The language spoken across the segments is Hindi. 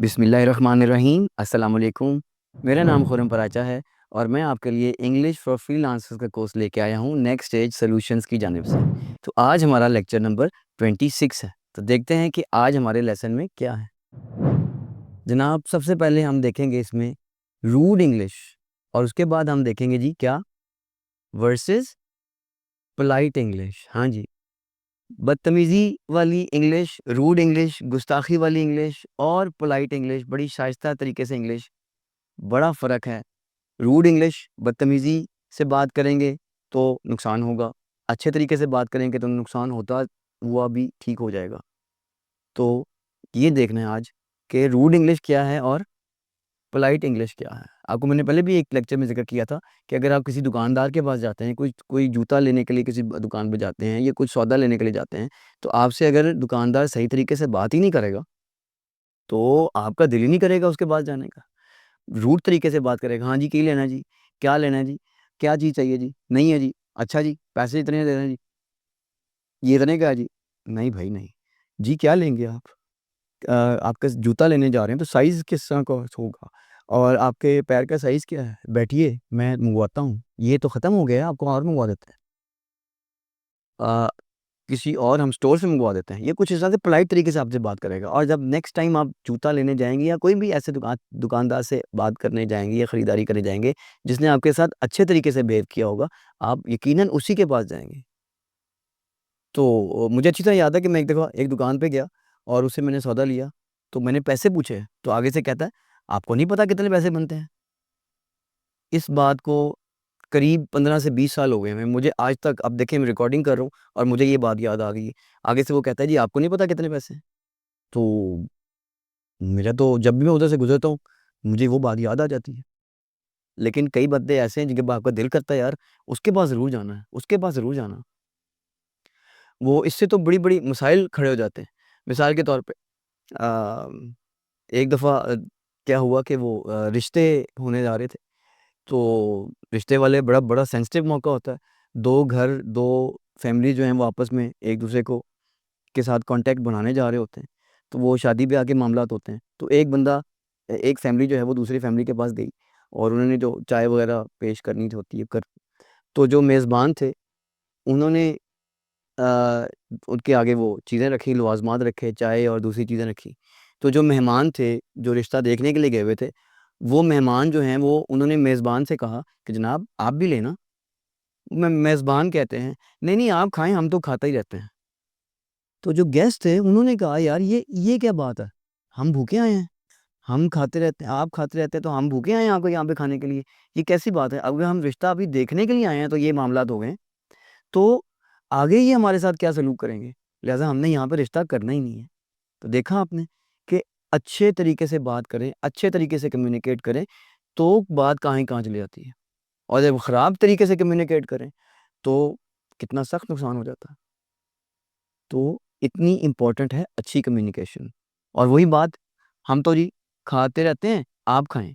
बिस्मिल्लाहिर्रहमानिर्रहीम अस्सलाम वालेकुम। मेरा नाम खुरम पराचा है और मैं आपके लिए इंग्लिश फॉर फ्रीलांसर्स का कोर्स लेके आया हूँ नेक्स्ट स्टेज सॉल्यूशंस की जानिब से। तो आज हमारा लेक्चर नंबर 26 है। तो देखते हैं कि आज हमारे लेसन में क्या है। जनाब, सबसे पहले हम देखेंगे इसमें रूड इंग्लिश और उसके बाद हम देखेंगे जी क्या वर्सेस पोलाइट इंग्लिश। हाँ जी, बदतमीज़ी वाली इंग्लिश, रूड इंग्लिश, गुस्ताखी वाली इंग्लिश और पोलाइट इंग्लिश, बड़ी शाइस्ता तरीके से इंग्लिश, बड़ा फ़र्क है। रूड इंग्लिश, बदतमीज़ी से बात करेंगे तो नुकसान होगा, अच्छे तरीके से बात करेंगे तो नुकसान होता हुआ भी ठीक हो जाएगा। तो ये देखना है आज कि रूड इंग्लिश क्या है और पोलाइट इंग्लिश क्या है। आपको मैंने पहले भी एक लेक्चर में ज़िक्र किया था कि अगर आप किसी दुकानदार के पास जाते हैं, कोई कोई जूता लेने के लिए किसी दुकान पे जाते हैं या कुछ सौदा लेने के लिए जाते हैं, तो आपसे अगर दुकानदार सही तरीके से बात ही नहीं करेगा, तो आपका दिल ही नहीं करेगा उसके पास जाने का। रूड तरीके से बात करेगा, हाँ जी, की लेना है जी? क्या लेना है जी? क्या चीज़ चाहिए जी? नहीं है जी? अच्छा जी, पैसे इतने देना है जी? ये इतने का है जी? नहीं भाई नहीं। जी क्या लेंगे आप? आपका जूता लेने जा रहे हैं तो साइज़ किस तरह का होगा? और आपके पैर का साइज़ क्या है? बैठिए, मैं मँगवाता हूँ। ये तो ख़त्म हो गया है, आपको और मँगवा देते हैं। अ, किसी और हम स्टोर से मँगवा देते हैं। ये कुछ इस तरह से पोलाइट तरीके से आपसे बात करेगा और जब नेक्स्ट टाइम आप जूता लेने जाएँगे या कोई भी ऐसे दुकानदार से बात करने जाएँगे या खरीदारी करने जाएँगे, जिसने आपके साथ अच्छे तरीके से बिहेव किया होगा, आप यकीनन उसी के पास जाएँगे। तो मुझे अच्छी तरह याद है कि मैं एक दफ़ा एक दुकान पे गया और उससे मैंने सौदा लिया, तो मैंने पैसे पूछे, तो आगे से कहता है, "आपको नहीं पता कितने पैसे बनते हैं?" इस बात को करीब 15 से 20 साल हो गए हैं। मुझे आज तक, अब देखिए मैं रिकॉर्डिंग कर रहा हूँ और मुझे ये बात याद आ गई। आगे से वो कहता है, "जी, आपको नहीं पता कितने पैसे हैं?" तो मेरा तो जब भी मैं उधर से गुज़रता हूँ, मुझे वो बात याद आ जाती है। लेकिन कई बंदे ऐसे हैं जिनके पास आपका दिल करता है यार, उसके पास ज़रूर जाना है, उसके पास ज़रूर जाना। वो इससे तो बड़ी-बड़ी मसाइल खड़े हो जाते हैं। मिसाल के तौर पे एक दफ़ा क्या हुआ कि वो रिश्ते होने जा रहे थे, तो रिश्ते वाले बड़ा बड़ा सेंसिटिव मौका होता है। 2 घर, 2 फैमिली जो हैं वो आपस में एक-दूसरे को के साथ कॉन्टैक्ट बनाने जा रहे होते हैं। तो वो शादी-ब्याह के मामलात होते हैं। तो एक बंदा एक फैमिली जो है वो दूसरी फैमिली के पास गई और उन्होंने जो चाय वग़ैरह पेश करनी होती है कर, तो जो मेज़बान थे उन्होंने अ, उनके आगे वो चीज़ें रखी, लवाज़मात रखे, चाय और दूसरी चीज़ें रखी। तो जो मेहमान थे, जो रिश्ता देखने के लिए गए हुए थे, वो मेहमान जो हैं वो उन्होंने मेज़बान से कहा कि जनाब आप भी लें ना। मेज़बान कहते हैं, "नहीं, नहीं आप खाएँ, हम तो खाते ही रहते हैं।" तो जो गेस्ट थे उन्होंने कहा, "यार ये क्या बात है? हम भूखे आए हैं, हम खाते रहते हैं, आप खाते रहते हैं तो हम भूखे आए हैं आपको यहाँ पे खाने के लिए? ये कैसी बात है? अगर हम रिश्ता अभी देखने के लिए आए हैं तो ये मामलात हो गए, तो आगे ये हमारे साथ क्या सलूक करेंगे? लिहाज़ा हमने यहाँ पे रिश्ता करना ही नहीं है।" तो देखा आपने कि अच्छे तरीके से बात करें, अच्छे तरीके से कम्युनिकेट करें, तो बात कहाँ ही कहाँ चली जाती है। और जब ख़राब तरीके से कम्युनिकेट करें, तो कितना सख्त नुकसान हो जाता है। तो इतनी इम्पोर्टेंट है अच्छी कम्युनिकेशन। और वही बात, हम तो जी खाते रहते हैं, आप खाएँ।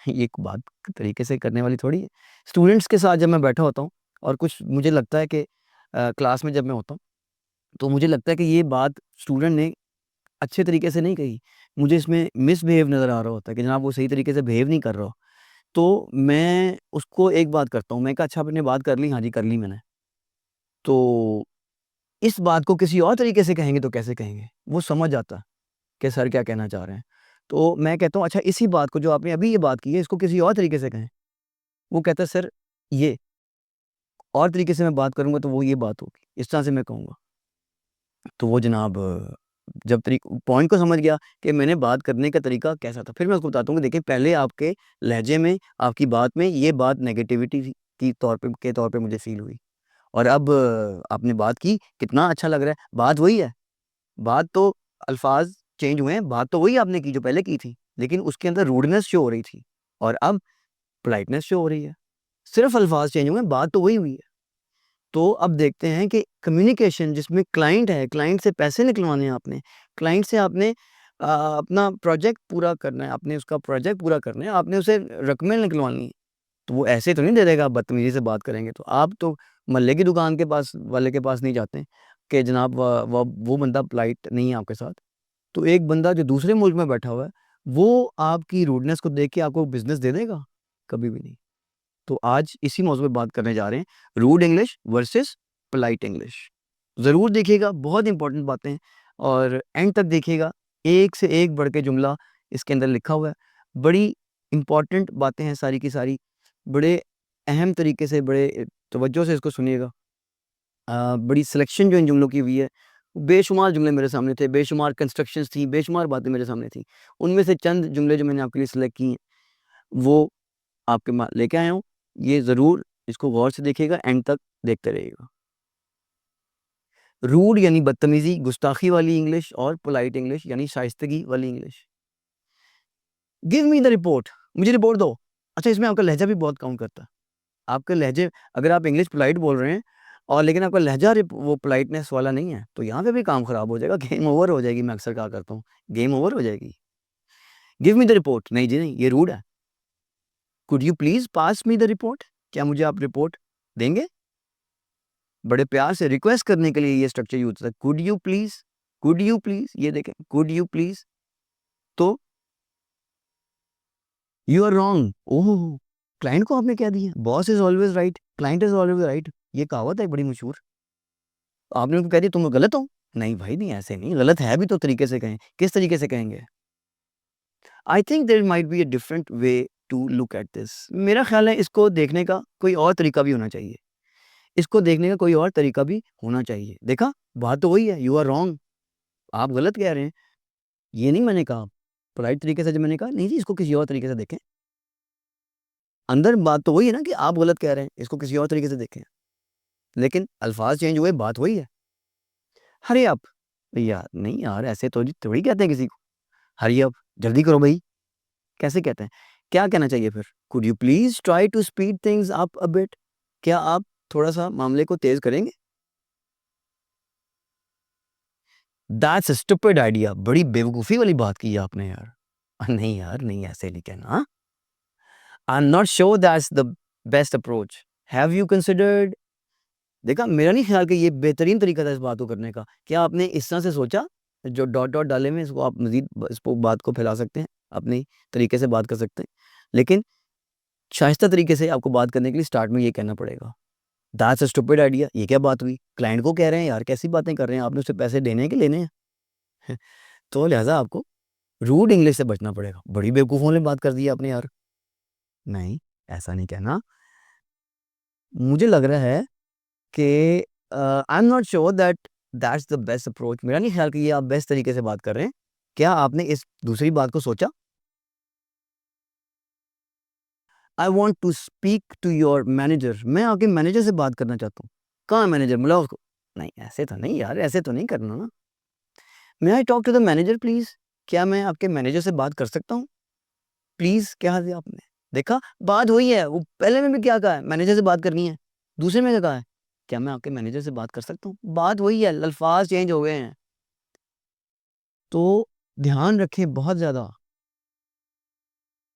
ये एक बात तरीके से करने वाली थोड़ी है। स्टूडेंट्स के साथ जब मैं बैठा होता हूँ और कुछ मुझे लगता है कि क्लास में जब मैं होता हूँ, तो मुझे लगता है कि ये बात स्टूडेंट ने अच्छे तरीके से नहीं कही। मुझे इसमें मिसबिहेव नज़र आ रहा होता है कि जनाब वो सही तरीके से बिहेव नहीं कर रहा। तो मैं उसको एक बात करता हूँ, मैं कहा अच्छा आपने बात कर ली? हाँ जी, कर ली मैंने। तो इस बात को किसी और तरीके से कहेंगे तो कैसे कहेंगे? वो समझ आता कि सर क्या कहना चाह रहे हैं। तो मैं कहता हूँ अच्छा इसी बात को जो आपने अभी ये बात की है इसको किसी और तरीके से कहें। वो कहता है सर ये और तरीके से मैं बात करूँगा तो वो ये बात होगी। इस तरह से मैं कहूँगा। तो वो जनाब जब पॉइंट को समझ गया कि मैंने बात करने का तरीका कैसा था, फिर मैं उसको बताता हूँ कि देखिए पहले आपके लहजे में, आपकी बात में ये बात नेगेटिविटी की तौर पे मुझे फ़ील हुई और अब आपने बात की, कितना अच्छा लग रहा है। बात वही है, बात तो अल्फ़ाज़ चेंज हुए हैं, बात तो वही आपने की जो पहले की थी, लेकिन उसके अंदर रूडनेस शो हो रही थी और अब पोलाइटनेस शो हो रही है। सिर्फ़ अल्फ़ाज़ चेंज हुए हैं, बात तो वही हुई है। तो अब देखते हैं कि कम्युनिकेशन जिसमें क्लाइंट है, क्लाइंट से पैसे निकलवाने हैं आपने, क्लाइंट से आपने अपना प्रोजेक्ट पूरा करना है, आपने उसका प्रोजेक्ट पूरा करना है, आपने उसे रकमें निकलवानी है। तो वो ऐसे तो नहीं दे देगा, आप बदतमीज़ी से बात करेंगे तो। आप तो मोहल्ले की दुकान के पास वाले के पास नहीं जाते हैं कि जनाब वो बंदा पोलाइट नहीं है आपके साथ। तो एक बंदा जो दूसरे मुल्क में बैठा हुआ है, वो आपकी रूडनेस को देख के आपको बिज़नेस दे देगा? कभी भी नहीं। तो आज इसी मौज़ू पे बात करने जा रहे हैं, rude English versus polite English. ज़रूर देखिएगा, बहुत इंपॉर्टेंट बातें हैं और एंड तक देखिएगा, एक से एक बढ़ के जुमला इसके अंदर लिखा हुआ है। बड़ी इंपॉर्टेंट बातें हैं सारी की सारी, बड़े अहम तरीके से, बड़े तवज्जो से इसको सुनिएगा। बड़ी सिलेक्शन जो इन जुमलों की हुई है, बेशुमार जुमले मेरे सामने थे, बेशुमार कंस्ट्रक्शंस थी, बेशुमार बातें मेरे सामने थी। उनमें से चंद जुमले जो मैंने आपके लिए सिलेक्ट किए हैं, वो आपके लेके आया हूँ। ये ज़रूर इसको गौर से देखिएगा, एंड तक देखते रहिएगा। रूड यानी बदतमीज़ी, गुस्ताखी वाली इंग्लिश और पोलाइट इंग्लिश यानी शाइस्तगी वाली English. Give me the report, मुझे रिपोर्ट दो। अच्छा, इसमें आपका लहज़ा भी बहुत काउंट करता है। आपके लहज़े, अगर आप इंग्लिश पोलाइट बोल रहे हैं और लेकिन आपका लहज़ा वो पोलाइटनेस वाला नहीं है, तो यहाँ पे भी काम ख़राब हो जाएगा, गेम ओवर हो जाएगी। मैं अक्सर कहा करता हूँ, गेम ओवर हो जाएगी। गिव मी द रिपोर्ट, नहीं जी नहीं, ये रूड है। Could you please pass me the report, क्या मुझे आप रिपोर्ट देंगे? बड़े प्यार से रिक्वेस्ट करने के लिए ये स्ट्रक्चर यूज़ होता है, कुड यू प्लीज़, ये देखें, कुड यू प्लीज़। तो you are wrong, oh! Client को आपने क्या दिया? Boss is always right, client is always right, ये कहावत है बड़ी मशहूर। आपने उनको कह दिया तुम गलत हो? नहीं भाई नहीं, ऐसे नहीं, गलत है भी तो तरीके से कहें। किस तरीके से कहेंगे? I think there might be a different way to look at this. मेरा ख़्याल है इसको देखने का कोई और तरीका भी होना चाहिए। इसको देखने का कोई और तरीका भी होना चाहिए। देखा? बात तो वही है, यू आर रॉन्ग, आप गलत कह रहे हैं। ये नहीं मैंने कहा, पोलाइट तरीके से जब मैंने कहा, नहीं जी इसको किसी और तरीके से देखें। अंदर बात तो वही है ना कि आप गलत कह रहे हैं, इसको किसी और तरीके से देखें। लेकिन अल्फ़ाज़ चेंज हुए, बात वही है। हरी अप, यार नहीं यार, ऐसे तो जी थोड़ी कहते हैं किसी को। हरी अप, जल्दी करो भई, कैसे कहते हैं? क्या कहना चाहिए फिर? Could you please try to speed things up a bit, क्या आप थोड़ा-सा मामले को तेज़ करेंगे? दैट्स अ स्टूपिड आइडिया, बड़ी बेवकूफ़ी वाली बात की है आपने यार। नहीं यार, नहीं ऐसे नहीं कहना। आई am not sure that's the best approach, have you considered. देखा, मेरा नहीं ख्याल कि ये बेहतरीन तरीका था इस बात को करने का। क्या आपने इस तरह से सोचा? जो डॉट-डॉट डाले हुए हैं इसको आप मज़ीद इसको बात को फैला सकते हैं, अपनी तरीके से बात कर सकते हैं। लेकिन शाइस्ता तरीके से आपको बात करने के लिए स्टार्ट में ये कहना पड़ेगा, दैट्स अ स्टूपिड आइडिया, ये क्या बात हुई? क्लाइंट को कह रहे हैं यार, कैसी बातें कर रहे हैं? आपने उसे पैसे देने हैं कि लेने हैं? तो लिहाज़ा आपको रूड इंग्लिश से बचना पड़ेगा। बड़ी बेवकूफ़ों वाली बात कर दी आपने यार। नहीं, ऐसा नहीं कहना। मुझे लग रहा है कि आई am not sure that that's the best approach. मेरा नहीं ख्याल कि ये आप बेस्ट तरीके से बात कर रहे हैं। क्या आपने इस दूसरी बात को सोचा? I want to speak to your manager, मैं आपके मैनेजर से बात करना चाहता हूँ। कहाँ है मैनेजर? बुलाओ उसको। नहीं, ऐसे तो नहीं यार, ऐसे तो नहीं करना ना। May I talk to the manager please, क्या मैं आपके मैनेजर से बात कर सकता हूँ? प्लीज़ कहा दिया आपने। देखा, बात वही है, वो पहले में भी क्या कहा है? मैनेजर से बात करनी है। दूसरे में क्या कहा है? क्या मैं आपके मैनेजर से बात कर सकता हूँ? बात वही है, अल्फ़ाज़ चेंज हो गए हैं। तो ध्यान रखें बहुत ज़्यादा।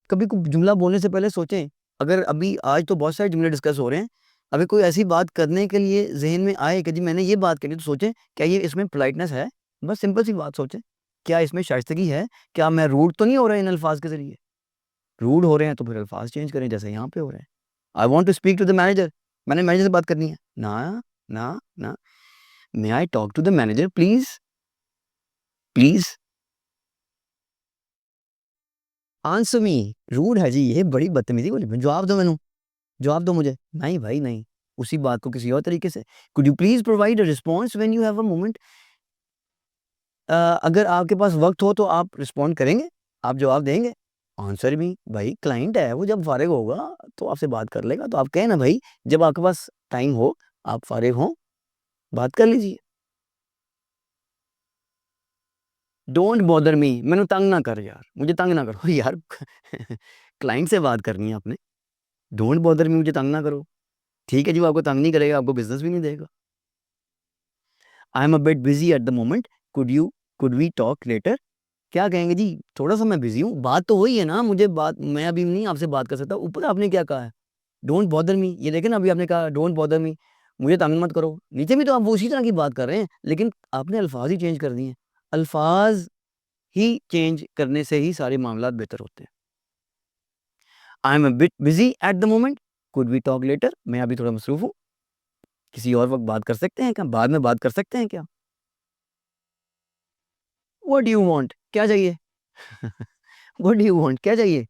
कभी कोई जुमला बोलने से पहले सोचें, अगर अभी आज तो बहुत सारे जुमले डिस्कस हो रहे हैं, अगर कोई ऐसी बात करने के लिए ज़हन में आए कि जी मैंने ये बात करनी है, तो सोचें क्या ये इसमें पोलाइटनेस है? बस सिंपल सी बात सोचें, क्या इसमें शाइस्तगी है? क्या मैं रूड तो नहीं हो रहा इन अल्फ़ाज़ के ज़रिए? रूड हो रहे हैं तो फिर अल्फ़ाज़ चेंज करें जैसे यहाँ पे हो रहे हैं। I want to speak to the manager, मैंने मैनेजर से बात करनी है। ना, ना, ना, may I talk to the manager please? Please answer me, rude है जी ये, बड़ी बदतमीज़ी वाली, जवाब दो मैनू। जवाब दो मुझे। नहीं भाई नहीं, उसी बात को किसी और तरीके से। Could you please provide a response when you have a moment, अगर आपके पास वक़्त हो तो आप रिस्पॉन्ड करेंगे? आप जवाब देंगे? आंसर मी, भाई क्लाइंट है वो, जब फ़ारिग होगा तो आपसे बात कर लेगा। तो आप कहें ना भाई, जब आपके पास टाइम हो, आप फ़ारिग हों, बात कर लीजिए। डोंट बॉदर मी, मैनू तंग ना कर यार, मुझे तंग ना करो यार। क्लाइंट से बात करनी है आपने, डोंट बॉदर मी, मुझे तंग ना करो। ठीक है जी, वो आपको तंग नहीं करेगा, आपको बिज़नेस भी नहीं देगा। I am a bit busy at the moment, could we talk later, क्या कहेंगे जी, थोड़ा-सा मैं बिज़ी हूँ। बात तो वही है ना, मुझे बात, मैं अभी नहीं आपसे बात कर सकता। ऊपर आपने क्या कहा है? डोंट बॉदर मी, ये देखें ना, अभी आपने कहा डोंट बॉदर मी, मुझे तंग मत करो। नीचे भी तो आप वो उसी तरह की बात कर रहे हैं, लेकिन आपने अल्फ़ाज़ ही चेंज कर दिए हैं। अल्फ़ाज़ ही चेंज करने से ही सारे मामलात बेहतर होते हैं। I am a bit busy at the moment, could we talk later, मैं अभी थोड़ा मसरूफ हूँ, किसी और वक्त बात कर सकते हैं क्या, बाद में बात कर सकते हैं क्या। व्हाट डू यू वांट, क्या चाहिए। व्हाट डू यू वांट, क्या चाहिए।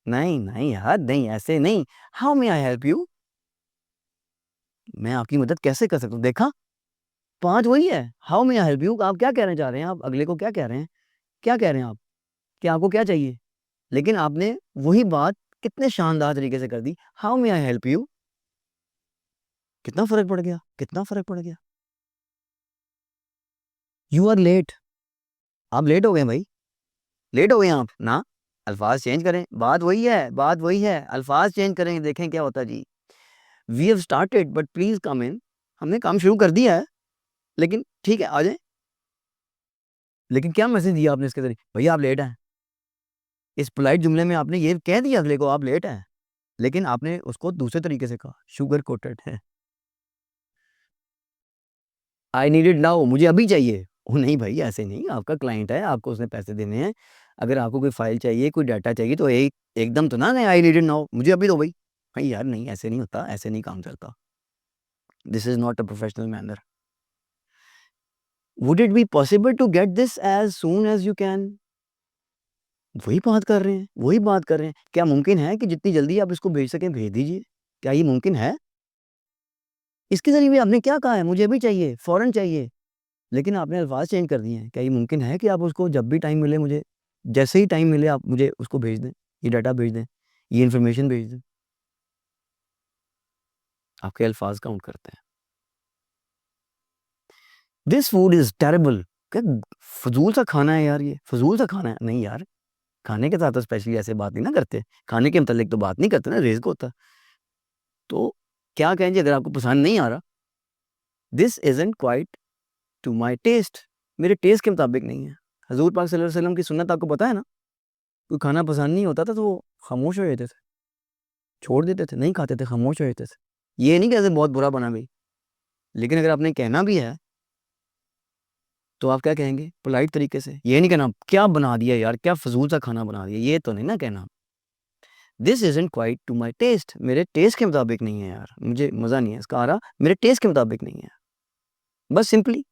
नहीं नहीं यार, नहीं ऐसे नहीं। How may I help you, मैं आपकी मदद कैसे कर सकता हूँ। देखा, 5 वही है। How may I help you, आप क्या कहना चाह रहे हैं, आप अगले को क्या कह रहे हैं, क्या कह रहे हैं आप, कि आपको क्या चाहिए। लेकिन आपने वही बात कितने शानदार तरीके से कर दी, how may I help you. कितना फर्क पड़ गया, कितना फर्क पड़ गया। यू आर लेट, आप लेट हो गए भाई, लेट हो गए आप ना। अल्फाज चेंज करें, बात वही है, बात वही है, अल्फाज चेंज करेंगे, देखें क्या होता है जी। We have started but please come in, हमने काम शुरू कर दिया है, लेकिन ठीक है आ जाए। लेकिन क्या मैसेज दिया आपने इसके जरिए, भैया आप लेट हैं। इस पोलाइट जुमले में आपने ये कह दिया अगले को आप लेट हैं, लेकिन आपने उसको दूसरे तरीके से कहा, शुगर कोटेड है। आई नीड इट नाउ, मुझे अभी चाहिए। ओ नहीं भाई, ऐसे नहीं, आपका क्लाइंट है, आपको उसने पैसे देने हैं। अगर आपको कोई फाइल चाहिए, कोई डाटा चाहिए, तो एकदम तो ना नहीं, आई नीड इट नाउ, मुझे अभी दो भाई। भाई यार नहीं, ऐसे नहीं होता, ऐसे नहीं काम चलता। This is not a professional manner. Would it be possible to get this as soon as you can. वही बात कर रहे हैं, वही बात कर रहे हैं, क्या मुमकिन है कि जितनी जल्दी आप इसको भेज सकें भेज दीजिए, क्या ये मुमकिन है। इसके जरिए भी आपने क्या कहा है, मुझे अभी चाहिए, फौरन चाहिए, लेकिन आपने अल्फाज चेंज कर दिए हैं। क्या ये मुमकिन है कि आप उसको जब भी टाइम मिले, मुझे जैसे ही टाइम मिले आप मुझे उसको भेज दें, ये डाटा भेज दें, ये इन्फॉर्मेशन भेज दें। आपके अल्फाज काउंट करते हैं। दिस फूड इज टेरेबल, क्या फजूल सा खाना है यार, ये फजूल सा खाना है। नहीं यार, खाने के साथ तो स्पेशली ऐसे बात नहीं ना करते, खाने के मतलब तो बात नहीं करते ना, रिज्क होता। तो क्या कहें जी, अगर आपको पसंद नहीं आ रहा, this isn't quite to my taste, मेरे टेस्ट के मुताबिक नहीं है। हजूर पाक सल्लल्लाहु अलैहि वसल्लम की सुन्नत आपको पता है ना, कोई खाना पसंद नहीं होता था तो वो खामोश हो जाते थे, छोड़ देते थे, नहीं खाते थे, खामोश हो जाते थे। ये नहीं कहते बहुत बुरा बना भाई, लेकिन अगर आपने कहना भी है तो आप क्या कहेंगे पोलाइट तरीके से, ये नहीं कहना क्या बना दिया यार, क्या फजूल सा खाना बना दिया, ये तो नहीं ना कहना। This isn't quite to my taste, मेरे टेस्ट के मुताबिक नहीं है यार, मुझे मज़ा नहीं है इसका आ रहा, मेरे टेस्ट के मुताबिक नहीं है। बस simply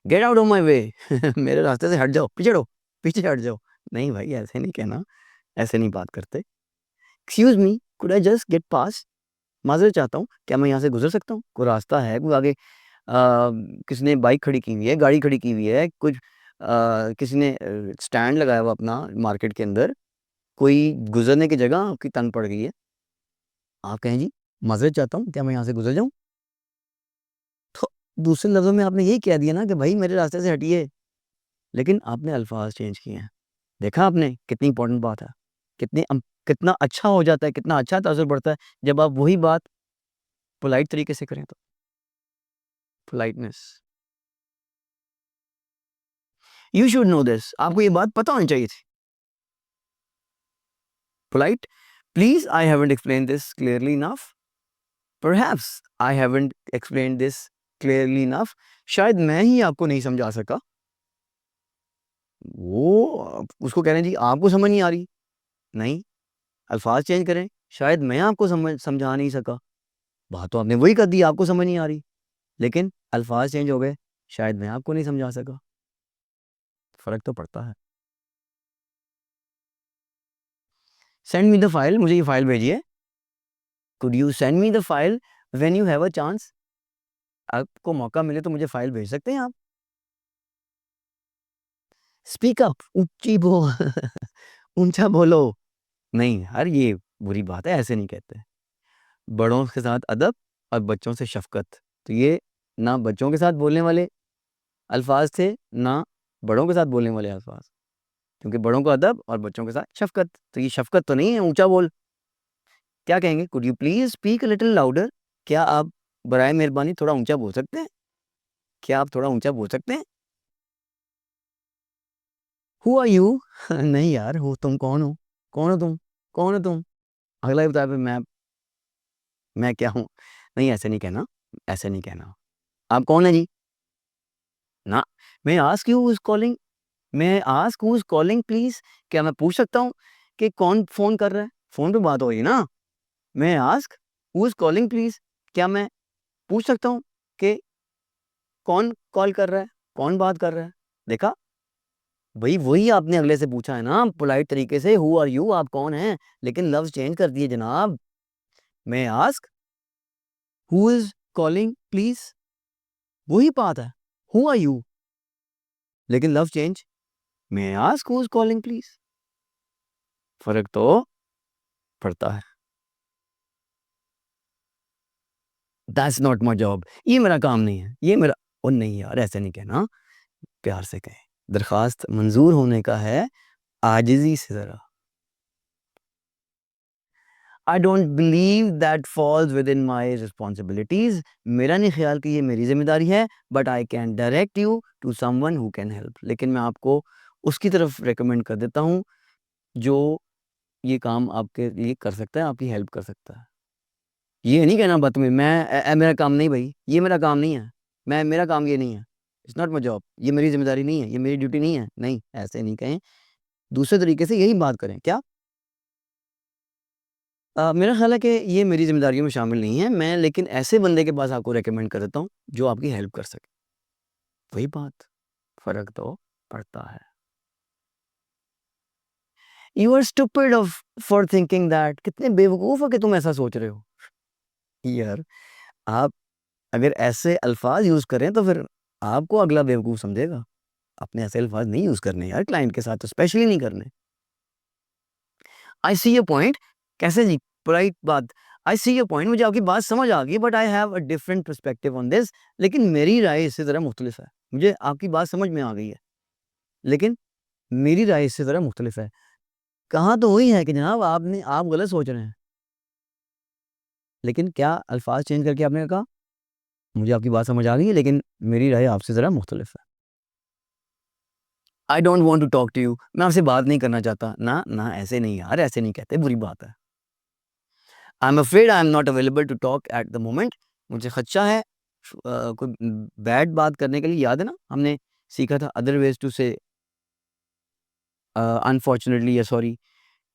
get out of my way, मेरे रास्ते से हट जाओ, पीछे हटो, पीछे हट जाओ। नहीं भाई ऐसे नहीं कहना, ऐसे नहीं बात करते। Excuse me, could I just get pass, माजरत चाहता हूँ, क्या मैं यहाँ से गुजर सकता हूँ, कोई रास्ता है, कोई आगे किसी ने बाइक खड़ी की हुई है, गाड़ी खड़ी की हुई है, कुछ किसी ने स्टैंड लगाया हुआ अपना मार्केट के अंदर, कोई गुजरने की जगह आपकी तंग पड़ गई है, आप कहें जी माजरत चाहता हूँ, क्या मैं यहाँ से गुजर जाऊँ। तो दूसरे लफ्ज़ों में आपने यही कह दिया ना कि भाई मेरे रास्ते से हटिए, लेकिन आपने अल्फाज चेंज किए हैं। देखा आपने कितनी इंपॉर्टेंट बात है, कितना अच्छा हो जाता है, कितना अच्छा तासुर पड़ता है जब आप वही बात पोलाइट तरीके से करें तो। Politeness, you should know this, आपको ये बात पता होनी चाहिए थी। Polite, please I haven't explain this clearly enough, perhaps I haven't explain this clearly enough, शायद मैं ही आपको नहीं समझा सका। वो उसको कह रहे हैं जी आपको समझ नहीं आ रही, नहीं, अल्फाज चेंज करें, शायद मैं आपको समझा नहीं सका। बात तो आपने वही कर दी, आपको समझ नहीं आ रही, लेकिन अल्फाज चेंज हो गए, शायद मैं आपको नहीं समझा सका। फर्क तो पड़ता है। सेंड मी द फाइल, मुझे ये फाइल भेजिए। Could you send me the file when you have a chance, आपको मौका मिले तो मुझे फाइल भेज सकते हैं आप। स्पीक अप, ऊंची बोल, ऊंचा बोलो। नहीं यार, ये बुरी बात है, ऐसे नहीं कहते। बड़ों के साथ अदब और बच्चों से शफकत, तो ये ना बच्चों के साथ बोलने वाले अल्फाज थे, ना बड़ों के साथ बोलने वाले अल्फाज, क्योंकि बड़ों को अदब और बच्चों के साथ शफकत, तो ये शफकत तो नहीं है, ऊंचा बोल। क्या कहेंगे, could you please speak a little louder, क्या आप बराए मेहरबानी थोड़ा ऊंचा बोल सकते हैं, क्या आप थोड़ा ऊंचा बोल सकते हैं। हु आर यू, नहीं यार, हो तुम कौन हो, कौन हो तुम, कौन हो तुम। अगला ही बताया, मैं क्या हूँ। नहीं ऐसे नहीं कहना, ऐसे नहीं कहना। आप कौन है जी, ना, मैं ask you who is calling, मैं ask who is calling please, क्या मैं पूछ सकता हूँ कि कौन फ़ोन कर रहा है? फ़ोन पे बात हो रही है ना। मैं ask who is calling please, क्या मैं पूछ सकता हूँ कि कौन कॉल कर रहा है? कौन बात कर रहा है? देखा? भई वही आपने अगले से पूछा है ना पोलाइट तरीके से, हू आर यू, आप कौन हैं? लेकिन लफ्ज़ चेंज कर दिए जनाब। मैं ask who is calling please, वही बात है। Who are you? लेकिन लफ्ज़ चेंज, मैं ask who is calling please. फ़र्क तो पड़ता है। दैट्स नॉट माय जॉब, ये मेरा काम नहीं है, ये मेरा ओह नहीं यार ऐसे नहीं कहना, प्यार से कहें। दरख़्वास्त मंज़ूर होने का है, आजिज़ी से ज़रा। I don't believe that falls within my responsibilities, मेरा नहीं ख़्याल कि ये मेरी ज़िम्मेदारी है, but I can direct you to someone who can help, लेकिन मैं आपको उसकी तरफ रिकमेंड कर देता हूँ, जो ये काम आपके लिए कर सकता है, आपकी हेल्प कर सकता है। ये नहीं कहना बदतमीज़ मैं मेरा काम नहीं भई, ये मेरा काम नहीं है। मेरा काम ये नहीं है। इट्स नॉट माय जॉब, ये मेरी ज़िम्मेदारी नहीं है, ये मेरी ड्यूटी नहीं है। नहीं, ऐसे नहीं कहें। दूसरे तरीके से यही बात करें। क्या? मेरा ख़्याल है कि ये मेरी ज़िम्मेदारियों में शामिल नहीं है। मैं लेकिन ऐसे बंदे के पास आपको रिकमेंड कर देता हूँ, जो आपकी हेल्प कर सके। वही बात, फ़र्क तो पड़ता है। You are stupid of for thinking that, कितने बेवकूफ़ हो कि तुम ऐसा सोच रहे हो। यार, आप अगर ऐसे अल्फ़ाज़ यूज़ करें तो फिर आपको अगला बेवकूफ़ समझेगा। आपने ऐसे अल्फ़ाज़ नहीं यूज़ करने यार क्लाइंट के साथ तो स्पेशली नहीं करने। आई सी योर पॉइंट, कैसे जी? पोलाइट बात, आई सी योर पॉइंट, मुझे आपकी बात समझ आ गई, but I have a different perspective on this, लेकिन मेरी राय इससे ज़रा मुख्तलिफ है। मुझे आपकी बात समझ में आ गई है, लेकिन मेरी राय इससे ज़रा मुख्तलिफ है। कहा तो वही है कि जनाब आप गलत सोच रहे हैं, लेकिन क्या अल्फ़ाज़ चेंज करके आपने कहा? मुझे आपकी बात समझ आ गई है, लेकिन मेरी राय आपसे ज़रा मुख्तलिफ है। I don't want to talk to you, मैं आपसे बात नहीं करना चाहता। ना, ना ऐसे नहीं यार, ऐसे नहीं कहते, बुरी बात है। I am afraid I am not available to talk at the moment, मुझे खदशा है कोई बैड बात करने के लिए, याद है ना हमने सीखा था other ways to say unfortunately या सॉरी,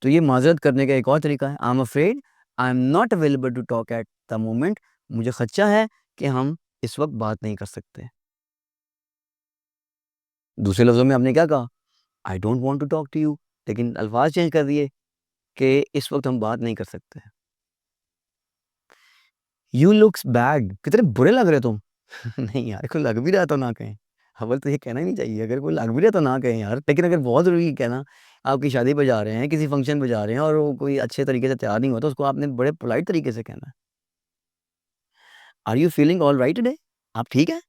तो ये माज़रत करने का एक और तरीका है। I am afraid I am not available to talk at the moment, मुझे खदशा है कि हम इस वक़्त बात नहीं कर सकते। दूसरे लफ्ज़ों में आपने क्या कहा? I don't want to talk to you, लेकिन अल्फ़ाज़ चेंज कर दिए कि इस वक़्त हम बात नहीं कर सकते। यू लुक्स बैड, कितने बुरे लग रहे हो तुम। नहीं यार, कोई लग भी रहा है तो ना कहें। अव्वल तो ये कहना ही नहीं चाहिए, अगर कोई लग भी रहा है तो ना कहें यार। लेकिन अगर बहुत ज़रूरी है कहना, आप किसी शादी पे जा रहे हैं, किसी फंक्शन पे जा रहे हैं और वो कोई अच्छे तरीके से तैयार नहीं हुआ, तो उसको आपने बड़े पोलाइट तरीके से कहना है। Are you feeling alright today? आप ठीक हैं?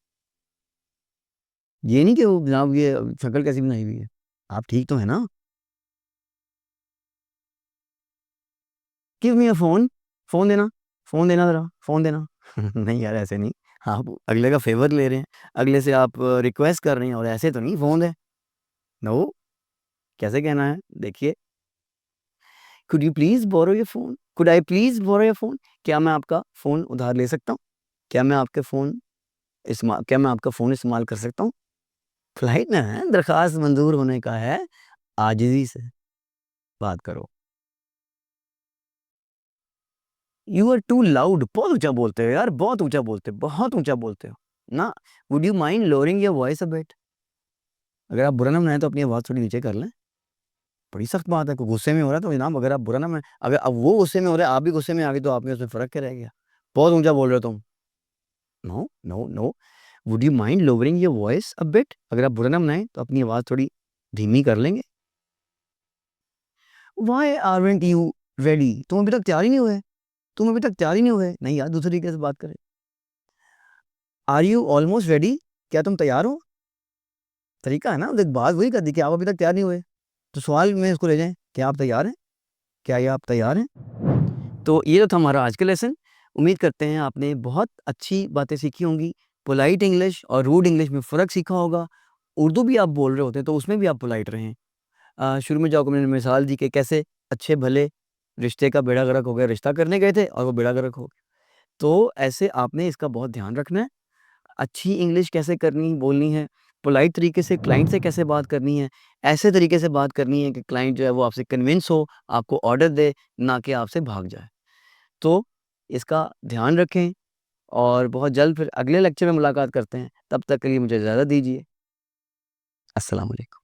ये नहीं कि वो जनाब ये शक्ल कैसी बनाई हुई है। आप ठीक तो हैं ना? Give me a phone, phone देना ज़रा, फ़ोन देना। नहीं यार ऐसे नहीं, आप अगले का फ़ेवर ले रहे हैं, अगले से आप रिक्वेस्ट कर रहे हैं और ऐसे तो नहीं फ़ोन दें। नो, कैसे कहना है? देखिए, could you please borrow your phone? Could I please borrow your phone? क्या मैं आपका फ़ोन उधार ले सकता हूँ? क्या मैं आपका फ़ोन इस्तेमाल कर सकता हूँ? पोलाइट ना है, दरख़्वास्त मंज़ूर होने का है, आजिज़ी से बात करो। यू आर टू लाउड, बहुत ऊँचा बोलते हो यार, बहुत ऊँचा बोलते हो। ना, would you mind lowering your voice a bit? अगर आप बुरा ना मनाएँ तो अपनी आवाज़ थोड़ी नीचे कर लें। बड़ी सख्त बात है, कोई गुस्से में हो रहा है तो जनाब अगर आप बुरा ना मनाएँ, अगर अब वो गुस्से में हो रहा है, आप भी गुस्से में आ गए तो आप में उसमें फ़र्क क्या रह गया? बहुत ऊँचा बोल रहे हो तुम। No, no, no, would you mind lowering your voice a bit? अगर आप बुरा ना मनाएँ तो अपनी आवाज़ थोड़ी धीमी कर लेंगे? Why aren't you ready? तुम अभी तक तैयार ही नहीं हुए? नहीं यार, दूसरे तरीके से बात करें। Are you almost ready? क्या तुम तैयार हो? तरीका है ना, देख बात वही कर दी कि आप अभी तक तैयार नहीं हुए। तो सवाल में इसको ले जाएँ, क्या आप तैयार हैं? क्या ये आप तैयार हैं? तो ये तो था हमारा आज का लेसन। उम्मीद करते हैं आपने बहुत अच्छी बातें सीखी होंगी। पोलाइट इंग्लिश और रूड इंग्लिश में फ़र्क सीखा होगा। उर्दू भी आप बोल रहे होते हैं तो उसमें भी आप पोलाइट रहें। शुरू में जो आपको मैंने मिसाल दी कि कैसे अच्छे भले रिश्ते का बेड़ा गर्क हो गया, रिश्ता करने गए थे और वो बेड़ा गर्क हो गया। तो ऐसे आपने इसका बहुत ध्यान रखना है। अच्छी इंग्लिश कैसे करनी बोलनी है, पोलाइट तरीके से क्लाइंट से कैसे बात करनी है, ऐसे तरीके से बात करनी है कि क्लाइंट जो है वो आपसे कन्विंस हो, आपको ऑर्डर दे, ना कि आपसे भाग जाए। तो इसका ध्यान रखें और बहुत जल्द फिर अगले लेक्चर में मुलाकात करते हैं। तब तक के लिए मुझे इजाज़त दीजिए। अस्सलाम वालेकुम।